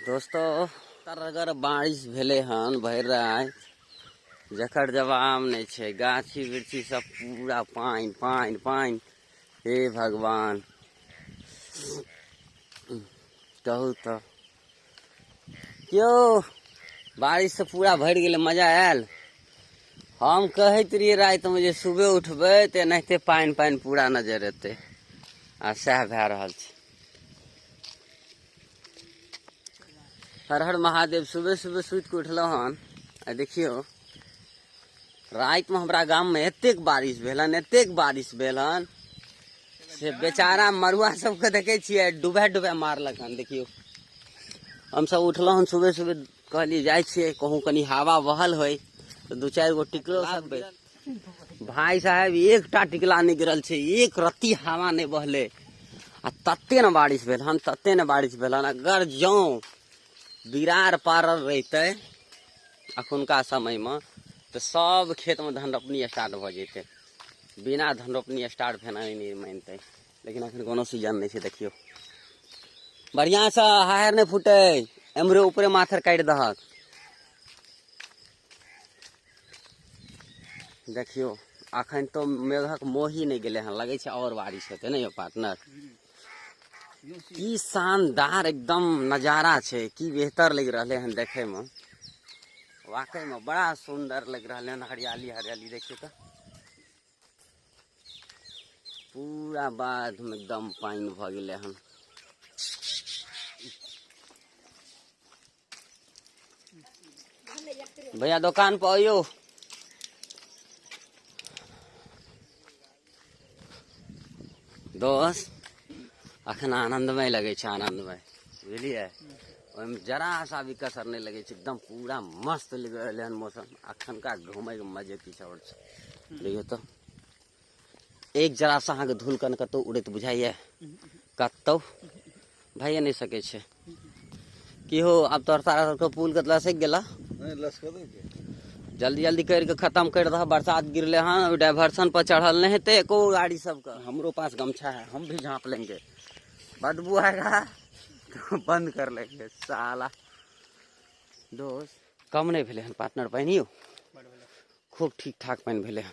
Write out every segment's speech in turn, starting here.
दोस्तों अगर बारिश भेले हन भर रहा है जखर जवाब नहीं छे, गाछी वृक्षी सब पूरा पानी पानी पानी। हे भगवान कहू तो क्यों बारिश से पूरा भर गए, मजा आयल। हम कहत रहिए रात में जे सुबह उठबे तो एनाहिते पानी पानी पूरा नजर एते, आ सह भए रहल छै। हर हर महादेव। सुबह सुबह सुति के उठल हन आ देखियो रात में हमरा गाम में एतेक बारिश भेल हन, एतेक बारिश भेल हन से बेचारा मरुआ सबके देखे छियै डूबे डूबे मारलक हन। देखियो हम सब उठल हन सुबह सुबह, कहलिए जाय छियै कहूँ कनी हवा बहल होय तो दू चार गो टिकलो सब। भाई साहब एकटा टिकला नहीं गिरल छै, एक रत्ती हवा नहीं बहले आ तत्ते न बारिश भेल हन, तत्ते न बारिश भेल हन। अगर जौ बिरार पारल रहते अखुनका समय में तो सब खेत में धन रोपनी स्टार्ट भ जेते, बिना धन रोपनी स्टार्ट भेना नहीं मानते। लेकिन अखन कोनो सीजन नहीं है। देखियो बढ़िया से हायर नहीं फूटे, एमरे ऊपरे माथर काट दहक। देखियो अखन तो मेघक मोही नहीं गेले हन, लगे छै और बारिश हेते नहीं पार्टनर। की शानदार एकदम नजारा छै, की बेहतर लग रहा है देखे में। वाकई में बड़ा सुंदर लग रहा है, हरियाली हरियाली। देखिए तो पूरा बाध में एकदम पानी भ गए हन। भैया दुकान पर आइयो। दोस्त अखन आनंदमय लगे छै, आनंदमय बुझलिए। ओहिमे जरा सा भी कसर नहीं लगे छै, एकदम पूरा मस्त लग रहा है मौसम। अखन का घूमे के मजे किछ और छै। देखियो तो एक जरा सा अहाँ के धूल कन कतौ उड़ैत बुझाइए, कतौ भइए नहीं सके छै। की हो अब तोर तारा के पुल के लसक गेला, जल्दी जल्दी करके खत्म कर दह। बरसात गिरले हन, डाइवर्सन पर चढ़ल नहीं हेते एको गाड़ी सबका। हमरो पास गमछा है, हम भी झाँप लेंगे। बदबू आएगा तो बंद कर लेंगे साला। दोस्त कम नहीं भेले हन पार्टनर, पानी खूब ठीक ठाक पानी भेले हन।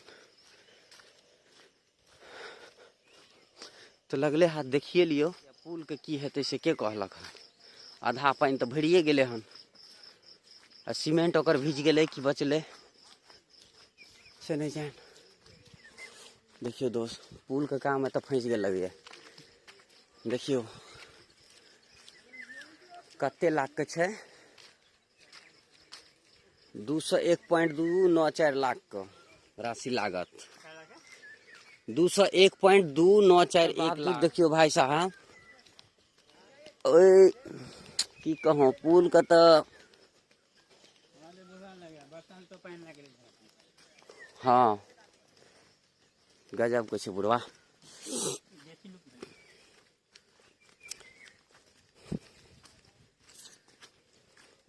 तो लगले हाथ देखिए लियो पुल के की हेते से के कहलक हन। आधा पानी तो भरिए गेले हन, आ सीमेंट ओकर भीज गेले कि बचले से नहीं जान। देखियो दोस्त पुल के काम में तो फंस गेल लगे। देखियो कते लाख के छै, 201.294 लाख के राशि लागत। 201.294 लाख। देखियो भाई साहब ओए की कहूँ पुल का तो हाँ गजब कुछ बुढ़वा।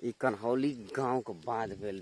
ई कन्हौली गांव के बांध भेल।